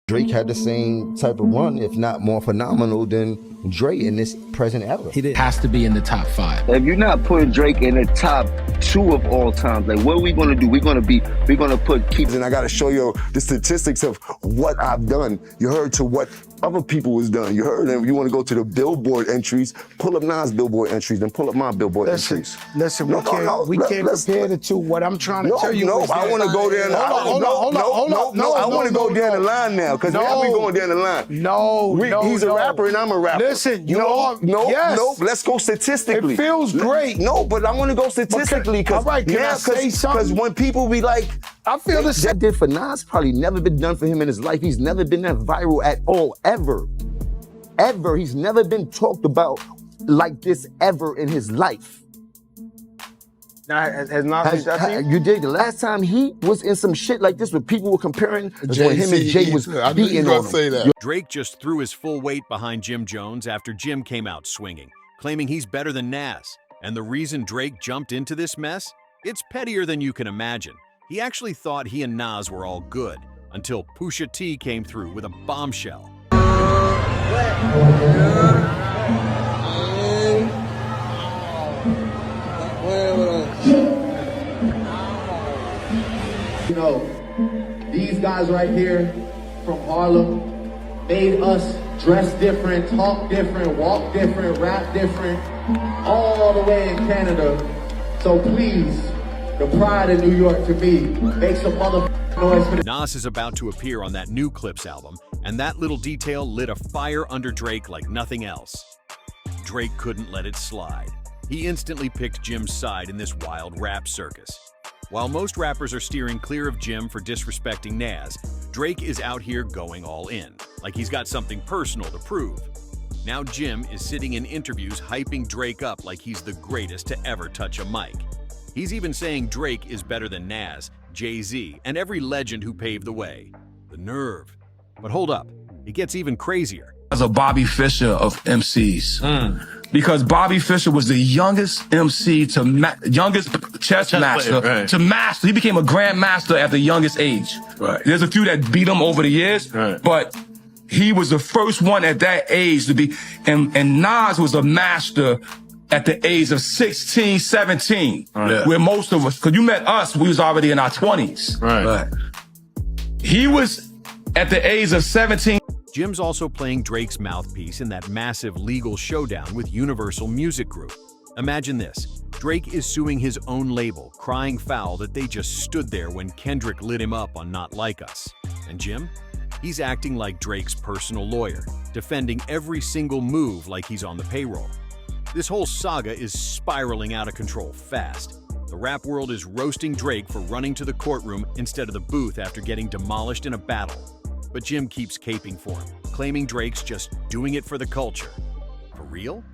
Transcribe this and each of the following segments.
Drake had the same type of run, if not more phenomenal than Dre in this present era. He has to be in the top 5. If you're not putting Drake in the top 2 of all time, like what are we gonna do? We're gonna put keep. And I gotta show you the statistics of what I've done. You heard to what other people was done. You heard them. You want to go to the Billboard entries, pull up Nas Billboard entries, then pull up my Billboard entries. Listen, we can't compare the two. What I'm trying to tell you is I want to go there. Hold on. I want to go down the line now, because now we going down the line. He's a rapper and I'm a rapper. Listen, let's go statistically. It feels great. No, but I want to go statistically, because when people be like, I feel the same. That did for Nas probably never been done for him in his life. He's never been that viral at all, ever. Ever. He's never been talked about like this ever in his life. Now, has Nas you did the last time he was in some shit like this where people were comparing when him and Jay was beating on him. Drake just threw his full weight behind Jim Jones after Jim came out swinging, claiming he's better than Nas. And the reason Drake jumped into this mess? It's pettier than you can imagine. He actually thought he and Nas were all good until Pusha T came through with a bombshell. You know, these guys right here from Harlem made us dress different, talk different, walk different, rap different, all the way in Canada. So please, the pride of New York to me, make some motherfucking noise for the— Nas is about to appear on that new Clips album, and that little detail lit a fire under Drake like nothing else. Drake couldn't let it slide. He instantly picked Jim's side in this wild rap circus. While most rappers are steering clear of Jim for disrespecting Nas, Drake is out here going all in, like he's got something personal to prove. Now Jim is sitting in interviews hyping Drake up like he's the greatest to ever touch a mic. He's even saying Drake is better than Nas, Jay-Z, and every legend who paved the way. The nerve. But hold up, it gets even crazier. As a Bobby Fischer of MCs. Because Bobby Fischer was the youngest MC youngest chess master player, to master. He became a grandmaster at the youngest age. Right. There's a few that beat him over the years, but he was the first one at that age to be, and Nas was a master at the age of 16, 17, where most of us, because you met us, we was already in our 20s. Right. He was at the age of 17. Jim's also playing Drake's mouthpiece in that massive legal showdown with Universal Music Group. Imagine this. Drake is suing his own label, crying foul that they just stood there when Kendrick lit him up on Not Like Us. And Jim? He's acting like Drake's personal lawyer, defending every single move like he's on the payroll. This whole saga is spiraling out of control fast. The rap world is roasting Drake for running to the courtroom instead of the booth after getting demolished in a battle. But Jim keeps caping for him, claiming Drake's just doing it for the culture. For real?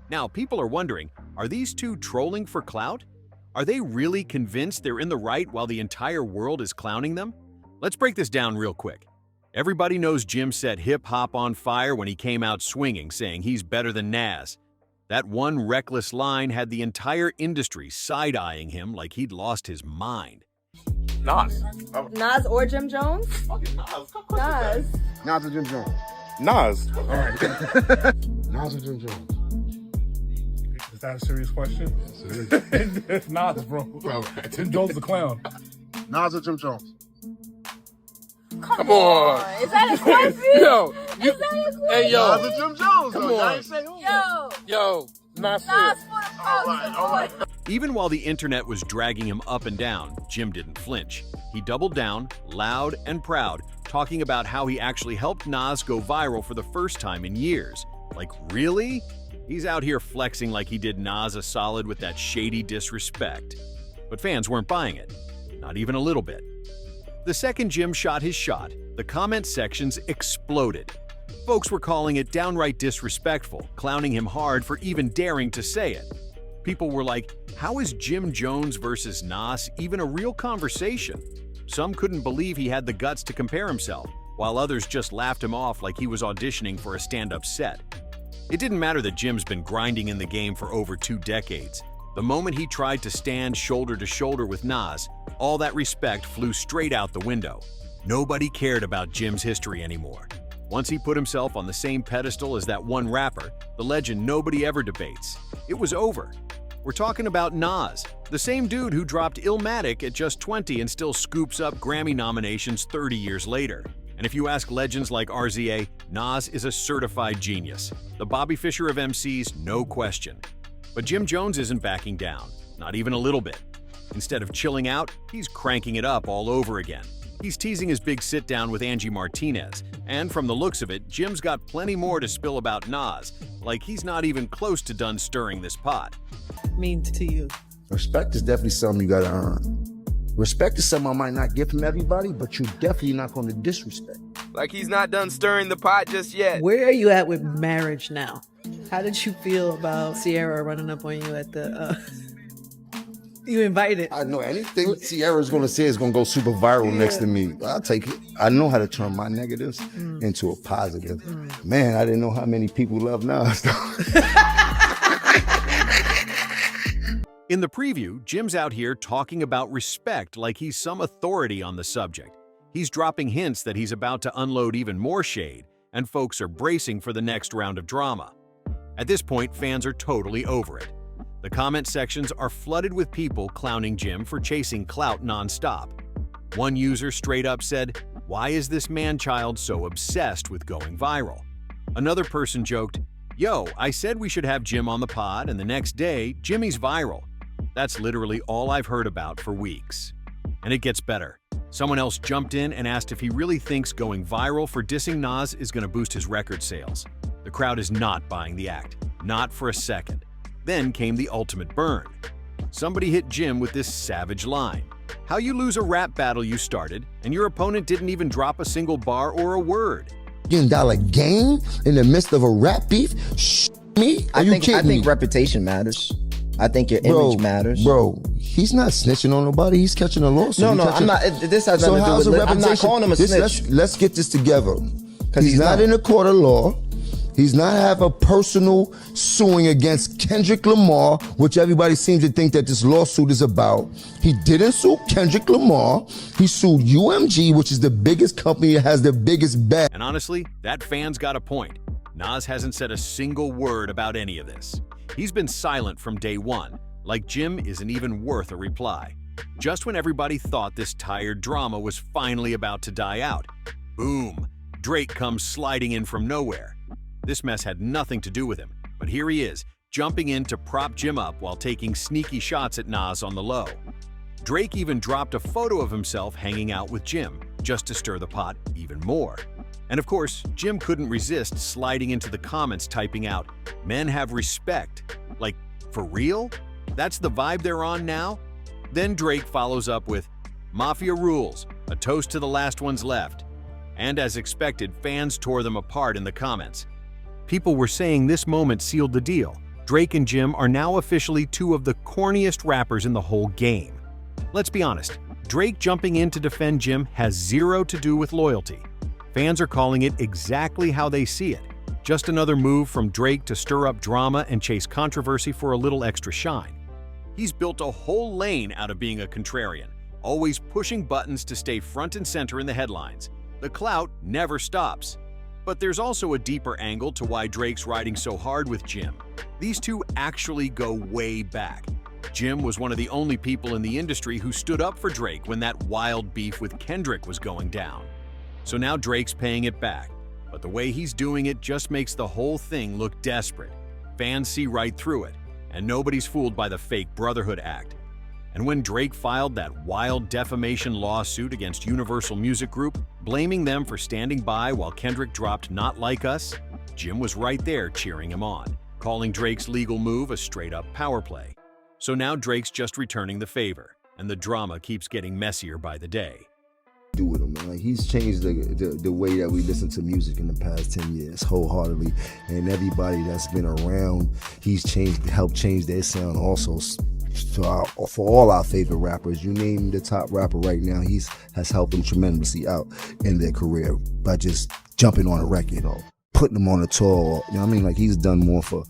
Now, people are wondering, are these two trolling for clout? Are they really convinced they're in the right while the entire world is clowning them? Let's break this down real quick. Everybody knows Jim set hip-hop on fire when he came out swinging, saying he's better than Nas. That one reckless line had the entire industry side-eyeing him like he'd lost his mind. Nas. Nas or Jim Jones? Nas. Nas or Jim Jones? Nas. All right. Nas or Jim Jones? Is that a serious question? It's Nas, bro. Jim Jones is a clown. Nas or Jim Jones? Come on. Is that a question? Yo. Is that a question? Hey, yo. Nas or Jim Jones? Come though. on. I ain't say who. Yo. Nas Nas for the All right. Even while the internet was dragging him up and down, Jim didn't flinch. He doubled down, loud and proud, talking about how he actually helped Nas go viral for the first time in years. Like, really? He's out here flexing like he did Nas a solid with that shady disrespect. But fans weren't buying it. Not even a little bit. The second Jim shot his shot, the comment sections exploded. Folks were calling it downright disrespectful, clowning him hard for even daring to say it. People were like, how is Jim Jones versus Nas even a real conversation? Some couldn't believe he had the guts to compare himself, while others just laughed him off like he was auditioning for a stand-up set. It didn't matter that Jim's been grinding in the game for over 2 decades. The moment he tried to stand shoulder to shoulder with Nas, all that respect flew straight out the window. Nobody cared about Jim's history anymore. Once he put himself on the same pedestal as that one rapper, the legend nobody ever debates, it was over. We're talking about Nas, the same dude who dropped Illmatic at just 20 and still scoops up Grammy nominations 30 years later. And if you ask legends like RZA, Nas is a certified genius. The Bobby Fischer of MCs, no question. But Jim Jones isn't backing down, not even a little bit. Instead of chilling out, he's cranking it up all over again. He's teasing his big sit-down with Angie Martinez, and from the looks of it, Jim's got plenty more to spill about Nas, like he's not even close to done stirring this pot. Means to you. Respect is definitely something you gotta earn. Respect is something I might not get from everybody, but you're definitely not gonna disrespect. Like he's not done stirring the pot just yet. Where are you at with marriage now? How did you feel about Sierra running up on you at the, you invited? I know anything Sierra's gonna say is gonna go super viral next to me. I'll take it. I know how to turn my negatives into a positive. Man, I didn't know how many people love Nas. In the preview, Jim's out here talking about respect like he's some authority on the subject. He's dropping hints that he's about to unload even more shade, and folks are bracing for the next round of drama. At this point, fans are totally over it. The comment sections are flooded with people clowning Jim for chasing clout nonstop. One user straight up said, "Why is this man-child so obsessed with going viral?" Another person joked, "Yo, I said we should have Jim on the pod, and the next day, Jimmy's viral." That's literally all I've heard about for weeks. And it gets better. Someone else jumped in and asked if he really thinks going viral for dissing Nas is going to boost his record sales. The crowd is not buying the act, not for a second. Then came the ultimate burn. Somebody hit Jim with this savage line. How you lose a rap battle you started, and your opponent didn't even drop a single bar or a word. $1 game in the midst of a rap beef? Me? Are you kidding me? I think reputation matters. I think your image matters. Bro, he's not snitching on nobody. He's catching a lawsuit. No, I'm not. This has nothing to do with it. I'm not calling him a snitch. Let's get this together. He's not in a court of law. He's not have a personal suing against Kendrick Lamar, which everybody seems to think that this lawsuit is about. He didn't sue Kendrick Lamar. He sued UMG, which is the biggest company that has the biggest bag. And honestly, that fan's got a point. Nas hasn't said a single word about any of this. He's been silent from day one, like Jim isn't even worth a reply. Just when everybody thought this tired drama was finally about to die out, boom, Drake comes sliding in from nowhere. This mess had nothing to do with him, but here he is, jumping in to prop Jim up while taking sneaky shots at Nas on the low. Drake even dropped a photo of himself hanging out with Jim, just to stir the pot even more. And of course, Jim couldn't resist sliding into the comments typing out, "Men have respect." Like, for real? That's the vibe they're on now? Then Drake follows up with, "Mafia rules, a toast to the last ones left." And as expected, fans tore them apart in the comments. People were saying this moment sealed the deal. Drake and Jim are now officially two of the corniest rappers in the whole game. Let's be honest, Drake jumping in to defend Jim has zero to do with loyalty. Fans are calling it exactly how they see it. Just another move from Drake to stir up drama and chase controversy for a little extra shine. He's built a whole lane out of being a contrarian, always pushing buttons to stay front and center in the headlines. The clout never stops. But there's also a deeper angle to why Drake's riding so hard with Jim. These two actually go way back. Jim was one of the only people in the industry who stood up for Drake when that wild beef with Kendrick was going down. So now Drake's paying it back, but the way he's doing it just makes the whole thing look desperate. Fans see right through it, and nobody's fooled by the fake Brotherhood act. And when Drake filed that wild defamation lawsuit against Universal Music Group, blaming them for standing by while Kendrick dropped Not Like Us, Jim was right there cheering him on, calling Drake's legal move a straight-up power play. So now Drake's just returning the favor, and the drama keeps getting messier by the day. Do with him, man. Like, he's changed the way that we listen to music in the past 10 years wholeheartedly, and everybody that's been around, he's helped change their sound also. For all our favorite rappers, you name the top rapper right now, has helped them tremendously out in their career by just jumping on a record or putting them on a tour. You know what I mean? Like, he's done more for.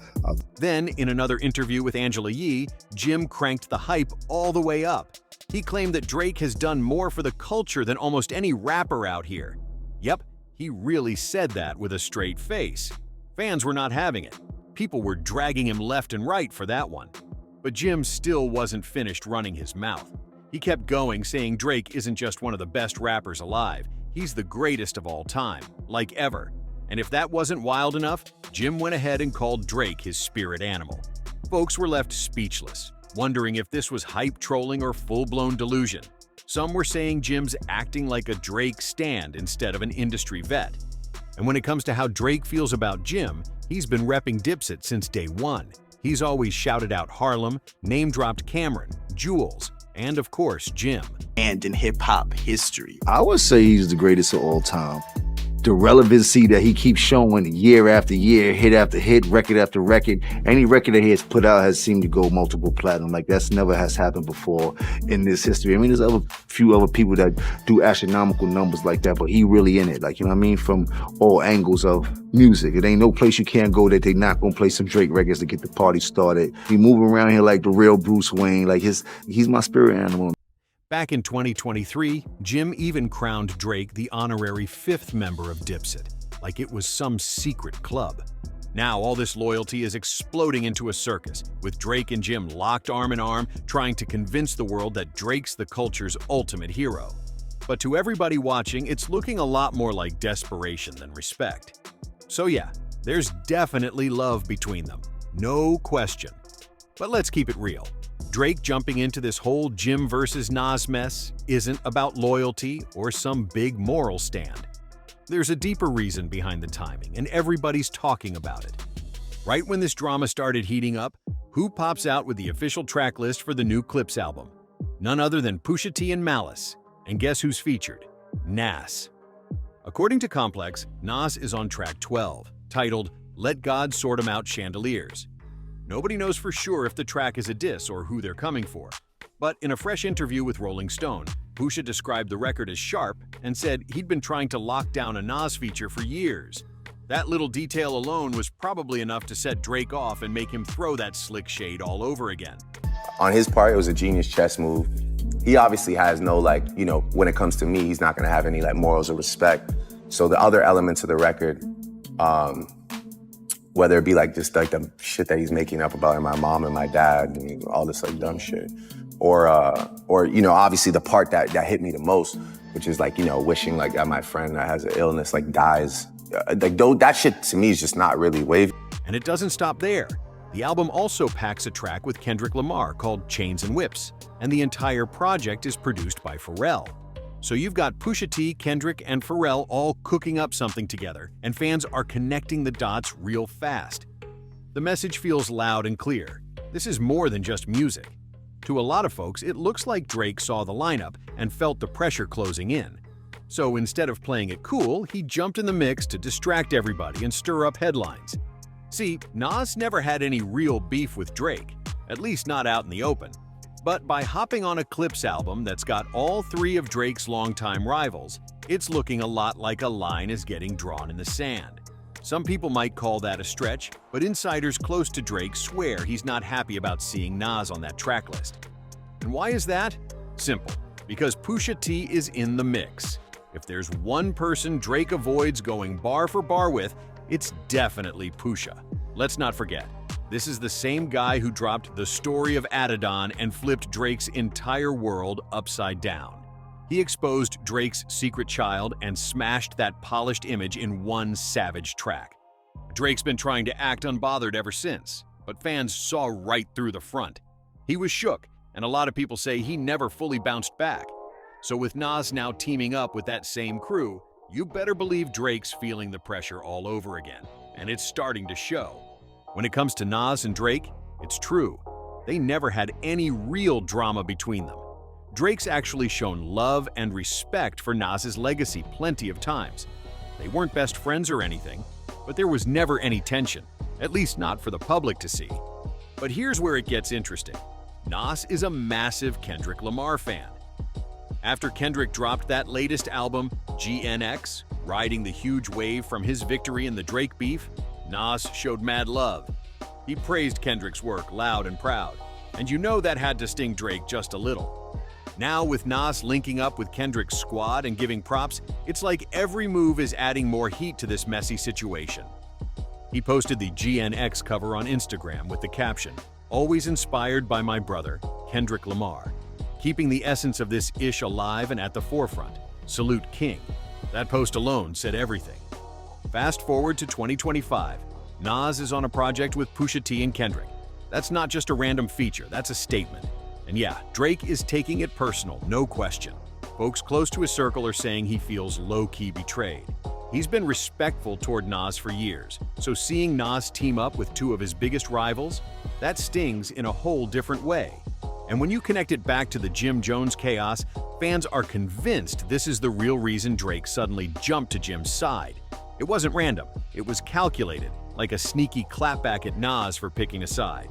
Then, in another interview with Angela Yee, Jim cranked the hype all the way up. He claimed that Drake has done more for the culture than almost any rapper out here. Yep, he really said that with a straight face. Fans were not having it. People were dragging him left and right for that one. But Jim still wasn't finished running his mouth. He kept going, saying Drake isn't just one of the best rappers alive, he's the greatest of all time, like ever. And if that wasn't wild enough, Jim went ahead and called Drake his spirit animal. Folks were left speechless, wondering if this was hype trolling or full-blown delusion. Some were saying Jim's acting like a Drake stand instead of an industry vet. And when it comes to how Drake feels about Jim, he's been repping Dipset since day one. He's always shouted out Harlem, name-dropped Cameron, Jules, and of course, Jim. And in hip-hop history. I would say he's the greatest of all time. The relevancy that he keeps showing year after year, hit after hit, record after record. Any record that he has put out has seemed to go multiple platinum. Like that's never has happened before in this history. I mean, there's a few other people that do astronomical numbers like that, but he really in it. Like, you know what I mean? From all angles of music. It ain't no place you can't go that they not gonna play some Drake records to get the party started. He moving around here like the real Bruce Wayne. Like he's my spirit animal. Back in 2023, Jim even crowned Drake the honorary 5th member of Dipset, like it was some secret club. Now all this loyalty is exploding into a circus, with Drake and Jim locked arm in arm, trying to convince the world that Drake's the culture's ultimate hero. But to everybody watching, it's looking a lot more like desperation than respect. So yeah, there's definitely love between them, no question. But let's keep it real. Drake jumping into this whole Jim versus Nas mess isn't about loyalty or some big moral stand. There's a deeper reason behind the timing, and everybody's talking about it. Right when this drama started heating up, who pops out with the official track list for the new Clips album? None other than Pusha T and Malice. And guess who's featured? Nas. According to Complex, Nas is on track 12, titled Let God Sort 'Em Out Chandeliers. Nobody knows for sure if the track is a diss or who they're coming for. But in a fresh interview with Rolling Stone, Pusha described the record as sharp and said he'd been trying to lock down a Nas feature for years. That little detail alone was probably enough to set Drake off and make him throw that slick shade all over again. On his part, it was a genius chess move. He obviously has no, when it comes to me, he's not gonna have any morals or respect. So the other elements of the record, whether it be the shit that he's making up about my mom and my dad and all this dumb shit. Or obviously the part that hit me the most, which is wishing that my friend that has an illness dies. That shit to me is just not really wavy. And it doesn't stop there. The album also packs a track with Kendrick Lamar called Chains and Whips, and the entire project is produced by Pharrell. So you've got Pusha T, Kendrick, and Pharrell all cooking up something together, and fans are connecting the dots real fast. The message feels loud and clear. This is more than just music. To a lot of folks, it looks like Drake saw the lineup and felt the pressure closing in. So instead of playing it cool, he jumped in the mix to distract everybody and stir up headlines. See, Nas never had any real beef with Drake, at least not out in the open. But by hopping on a Clips album that's got all 3 of Drake's longtime rivals, it's looking a lot like a line is getting drawn in the sand. Some people might call that a stretch, but insiders close to Drake swear he's not happy about seeing Nas on that track list. And why is that? Simple. Because Pusha T is in the mix. If there's one person Drake avoids going bar for bar with, it's definitely Pusha. Let's not forget, this is the same guy who dropped The Story of Adidon and flipped Drake's entire world upside down. He exposed Drake's secret child and smashed that polished image in one savage track. Drake's been trying to act unbothered ever since, but fans saw right through the front. He was shook, and a lot of people say he never fully bounced back. So with Nas now teaming up with that same crew, you better believe Drake's feeling the pressure all over again, and it's starting to show. When it comes to Nas and Drake, it's true. They never had any real drama between them. Drake's actually shown love and respect for Nas's legacy plenty of times. They weren't best friends or anything, but there was never any tension, at least not for the public to see. But here's where it gets interesting. Nas is a massive Kendrick Lamar fan. After Kendrick dropped that latest album, GNX, riding the huge wave from his victory in the Drake beef, Nas showed mad love. He praised Kendrick's work loud and proud, and you know that had to sting Drake just a little. Now, with Nas linking up with Kendrick's squad and giving props, it's like every move is adding more heat to this messy situation. He posted the GNX cover on Instagram with the caption, "Always inspired by my brother, Kendrick Lamar," keeping the essence of this ish alive and at the forefront. Salute King. That post alone said everything. Fast forward to 2025. Nas is on a project with Pusha T and Kendrick. That's not just a random feature, that's a statement. And yeah, Drake is taking it personal, no question. Folks close to his circle are saying he feels low-key betrayed. He's been respectful toward Nas for years, so seeing Nas team up with two of his biggest rivals, that stings in a whole different way. And when you connect it back to the Jim Jones chaos, fans are convinced this is the real reason Drake suddenly jumped to Jim's side. It wasn't random, it was calculated, like a sneaky clapback at Nas for picking a side.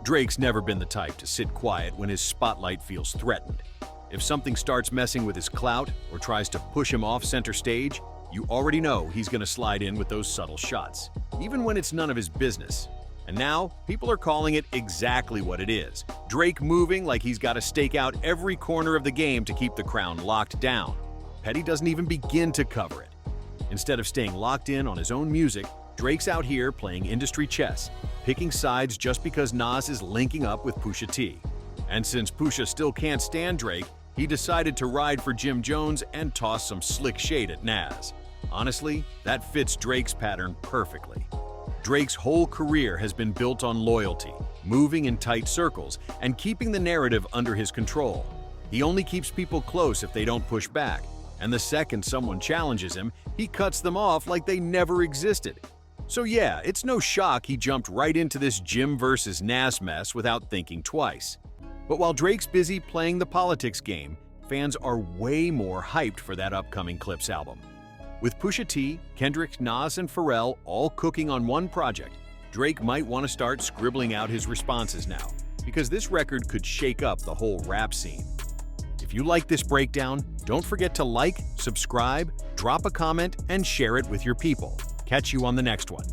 Drake's never been the type to sit quiet when his spotlight feels threatened. If something starts messing with his clout or tries to push him off center stage, you already know he's gonna slide in with those subtle shots, even when it's none of his business. And now, people are calling it exactly what it is. Drake moving like he's got to stake out every corner of the game to keep the crown locked down. Petty doesn't even begin to cover it. Instead of staying locked in on his own music, Drake's out here playing industry chess, picking sides just because Nas is linking up with Pusha T. And since Pusha still can't stand Drake, he decided to ride for Jim Jones and toss some slick shade at Nas. Honestly, that fits Drake's pattern perfectly. Drake's whole career has been built on loyalty, moving in tight circles, and keeping the narrative under his control. He only keeps people close if they don't push back, and the second someone challenges him, he cuts them off like they never existed. So yeah, it's no shock he jumped right into this Jim versus Nas mess without thinking twice. But while Drake's busy playing the politics game, fans are way more hyped for that upcoming Clips album. With Pusha T, Kendrick, Nas, and Pharrell all cooking on one project, Drake might want to start scribbling out his responses now, because this record could shake up the whole rap scene. If you like this breakdown, don't forget to like, subscribe, drop a comment, and share it with your people. Catch you on the next one.